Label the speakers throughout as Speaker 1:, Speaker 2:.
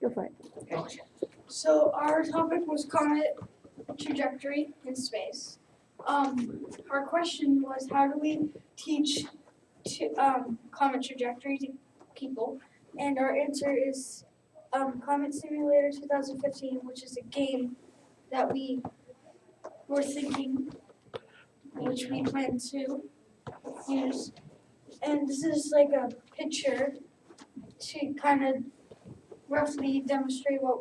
Speaker 1: Go for it.
Speaker 2: Okay.
Speaker 3: So our topic was comet trajectory in space. Our question was, how do we teach comet trajectory to people? And our answer is Comet Simulator 2015, which is a game that we were thinking, which we plan to use. And this is like a picture to kind of roughly demonstrate what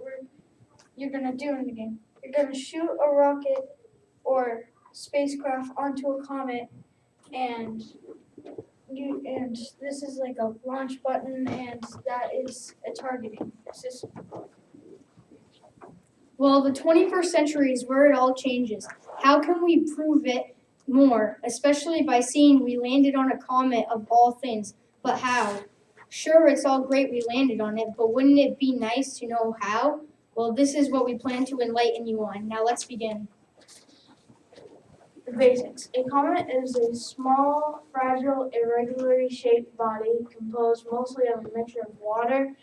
Speaker 3: you're gonna do in the game. You're gonna shoot a rocket or spacecraft onto a comet, and this is like a launch button, and that is a targeting system.
Speaker 4: Well, the 21st century is where it all changes. How can we prove it more, especially by seeing we landed on a comet of all things? But how? Sure, it's all great we landed on it, but wouldn't it be nice to know how? Well, this is what we plan to enlighten you on. Now let's begin.
Speaker 3: The basics. A comet is a small, fragile, irregularly shaped body composed mostly of a mixture of water,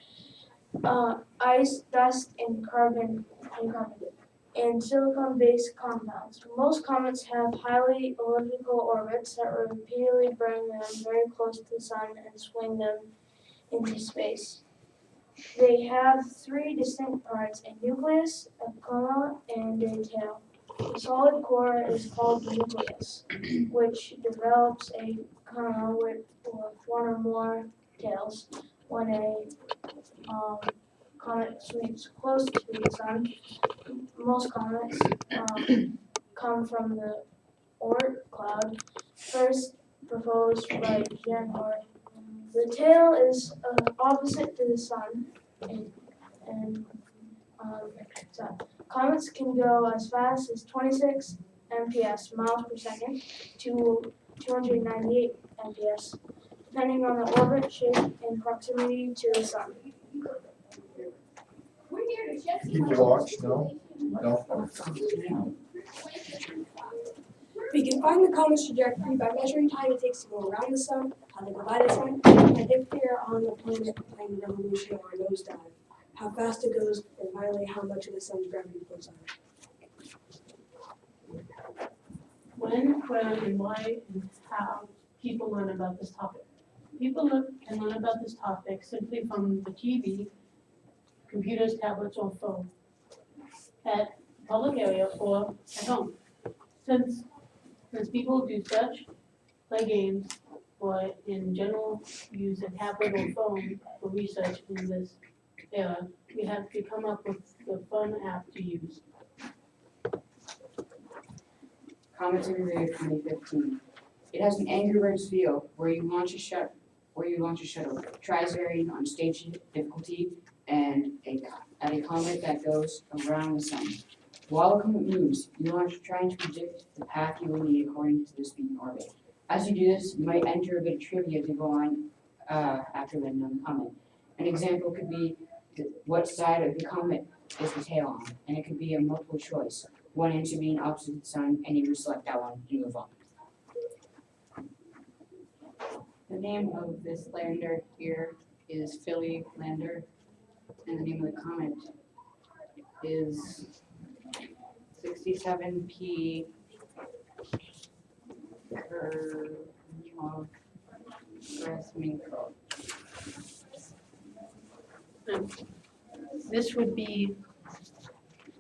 Speaker 3: ice, dust, and carbon and silicon-based compounds. Most comets have highly elliptical orbits that repeatedly bring them very close to the sun and swing them into space. They have three distinct parts: a nucleus, a coma, and a tail. The solid core is called the nucleus, which develops a coma with one or more tails. When a comet sweeps close to the sun, most comets come from the Oort cloud, first proposed by Jan Oort. The tail is opposite to the sun, and comets can go as fast as 26 MPS, miles per second, to 298 MPS, depending on the orbit, shape, and proximity to the sun.
Speaker 5: Keep watch, no? No.
Speaker 1: We can find the comet's trajectory by measuring time it takes to go around the sun, how they divide its time, and if they're on the planet playing revolution or a nosedive, how fast it goes, and finally how much of the sun's gravity pulls on it.
Speaker 2: When, where, and why, and how people learn about this topic. People can learn about this topic simply from the TV, computers, tablets, or phone, at public area or at home. Since people do such, play games, or in general use a tablet or phone for research in this era, we have to come up with the fun app to use.
Speaker 6: Comet Simulator 2015. It has an Angry Birds feel where you launch a shuttle. Tries varying on stage difficulty and at a comet that goes around the sun. While the comet moves, you are trying to predict the path you will need according to the speed and orbit. As you do this, you might enter a bit of trivia to go on after landing on the comet. An example could be what side of the comet is the tail on, and it could be a multiple choice. One answer being opposite the sun, and you select that one and move on.
Speaker 7: The name of this lander here is Philly Lander, and the name of the comet is 67P Kresminko.
Speaker 2: This would be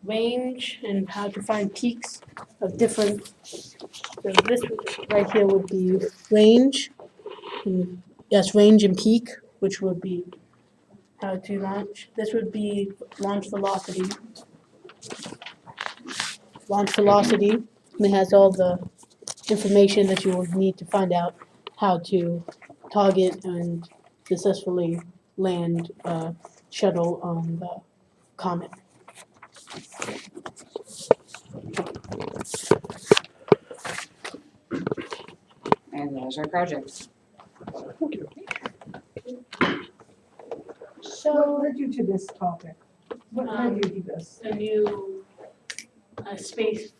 Speaker 2: range and how to find peaks of different, so this right here would be range, range and peak, which would be how to launch. This would be launch velocity. Launch velocity, and it has all the information that you will need to find out how to target and successfully land a shuttle on the comet.
Speaker 6: And there's our project.
Speaker 1: So, what led you to this topic? What led you to this?
Speaker 2: A new space,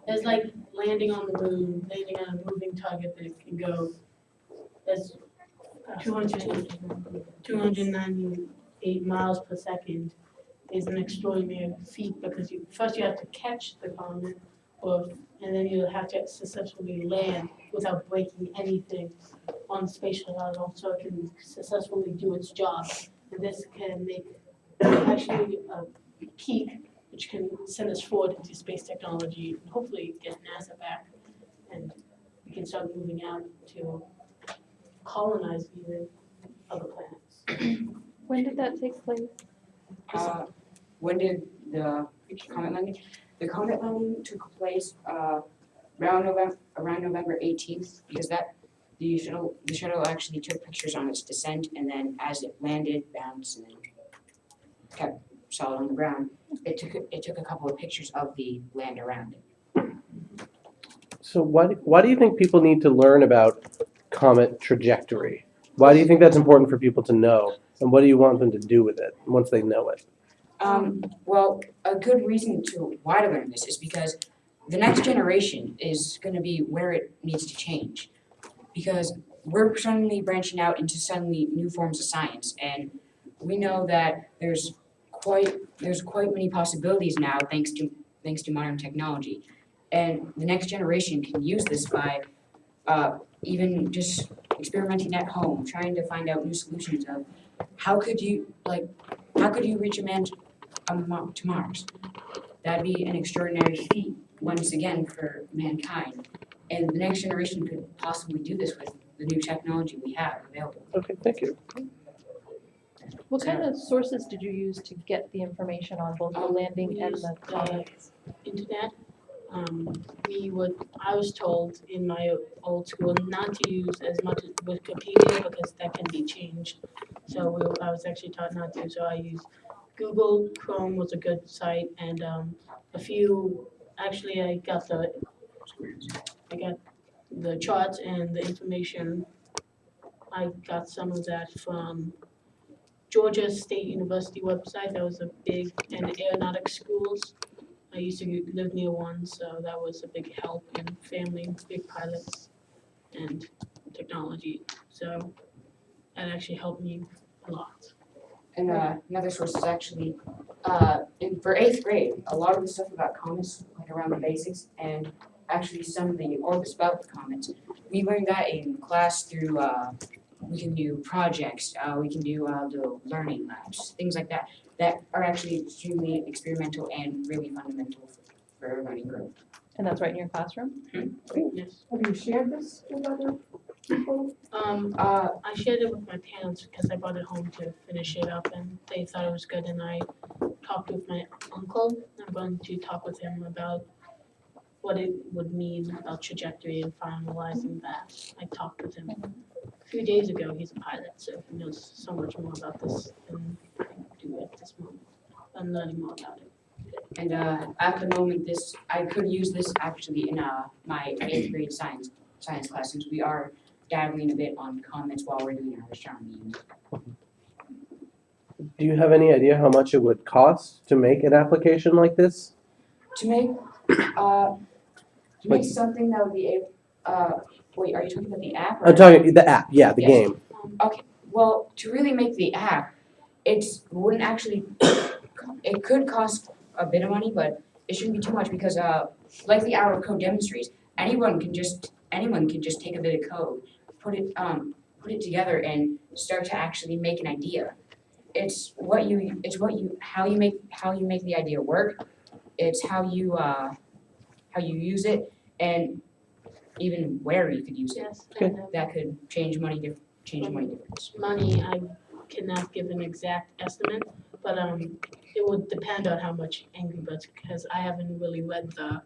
Speaker 2: it's like landing on the moon, landing on a moving target that can go as 290 8 miles per second is an extraordinary feat because first you have to catch the comet, and then you have to successfully land without breaking anything on the space shuttle so it can successfully do its job. And this can make actually a peak which can send us forward into space technology and hopefully get NASA back. And we can start moving out to colonize even other planets.
Speaker 8: When did that take place?
Speaker 6: When did the comet landing? The comet landing took place around November 18th, because the shuttle actually took pictures on its descent, and then as it landed, bounced, and then kept solid on the ground. It took a couple of pictures of the land around it.
Speaker 9: So why do you think people need to learn about comet trajectory? Why do you think that's important for people to know? And what do you want them to do with it once they know it?
Speaker 6: Well, a good reason why to learn this is because the next generation is going to be where it needs to change. Because we're suddenly branching out into suddenly new forms of science, and we know that there's quite many possibilities now thanks to modern technology. And the next generation can use this by even just experimenting at home, trying to find out new solutions of how could you reach to Mars? That'd be an extraordinary feat once again for mankind. And the next generation could possibly do this with the new technology we have available.
Speaker 9: Okay, thank you.
Speaker 8: What kind of sources did you use to get the information on both the landing and the comet?
Speaker 2: Internet. I was told in my old school not to use as much as Wikipedia because that can be changed. So I was actually taught not to. So I used Google Chrome was a good site, and a few. Actually, I got the charts and the information. I got some of that from Georgia State University website. That was a big, and aeronautics schools. I used to live near one, so that was a big help in family, big pilots, and technology. So that actually helped me a lot.
Speaker 6: And another source is actually for 8th grade, a lot of the stuff about comets, like around the basics, and actually some of the orbits about the comets, we learned that in class through we can do projects, we can do little learning labs, things like that, that are actually extremely experimental and really fundamental for learning growth.
Speaker 8: And that's right in your classroom?
Speaker 2: Yes.
Speaker 10: Have you shared this with other people?
Speaker 2: I shared it with my parents because I brought it home to finish it up, and they thought it was good. And I talked with my uncle. I'm going to talk with him about what it would mean about trajectory and finalizing that. I talked with him a few days ago. He's a pilot, so he knows so much more about this than I do at this moment. I'm learning more about it.
Speaker 6: And at the moment, I could use this actually in my 8th grade science class, since we are dabbling a bit on comets while we're doing our astronomy unit.
Speaker 9: Do you have any idea how much it would cost to make an application like this?
Speaker 6: To make something that would be able, wait, are you talking about the app?
Speaker 9: I'm talking the app, yeah, the
Speaker 6: Yes.
Speaker 9: game.
Speaker 6: Okay, well, to really make the app, it could cost a bit of money, but it shouldn't be too much because, like the hour of code demonstrates, anyone can just take a bit of code, put it together, and start to actually make an idea. How you make the idea work. It's how you use it, and even where you could use it.
Speaker 2: Yes.
Speaker 9: Okay.
Speaker 2: And,
Speaker 6: That could change money difference.
Speaker 2: money, I cannot give an exact estimate, but it would depend on how much Angry Birds, because I haven't really read the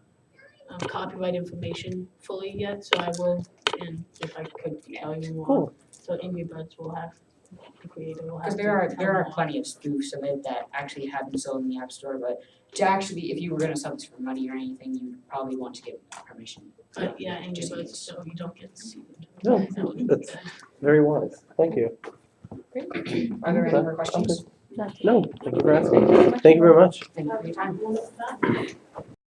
Speaker 2: copyright information fully yet, so I will, and if I could tell you more.
Speaker 9: Cool.
Speaker 2: So Angry Birds will have, the creator will have
Speaker 6: Because
Speaker 2: to
Speaker 6: there are
Speaker 2: tell
Speaker 6: plenty of spoofs of it that actually have been sold in the App Store, but to actually, if you were gonna sell this for money or anything, you'd probably want to get permission.
Speaker 2: But yeah, Angry
Speaker 6: Just
Speaker 2: Birds,
Speaker 6: use.
Speaker 2: so you don't get sued.
Speaker 9: No,
Speaker 2: That would be
Speaker 9: that's
Speaker 2: bad.
Speaker 9: very wise. Thank you.
Speaker 6: Are there any more questions?
Speaker 9: No, thank you for asking. Thank you very much.
Speaker 6: Thank you for your time.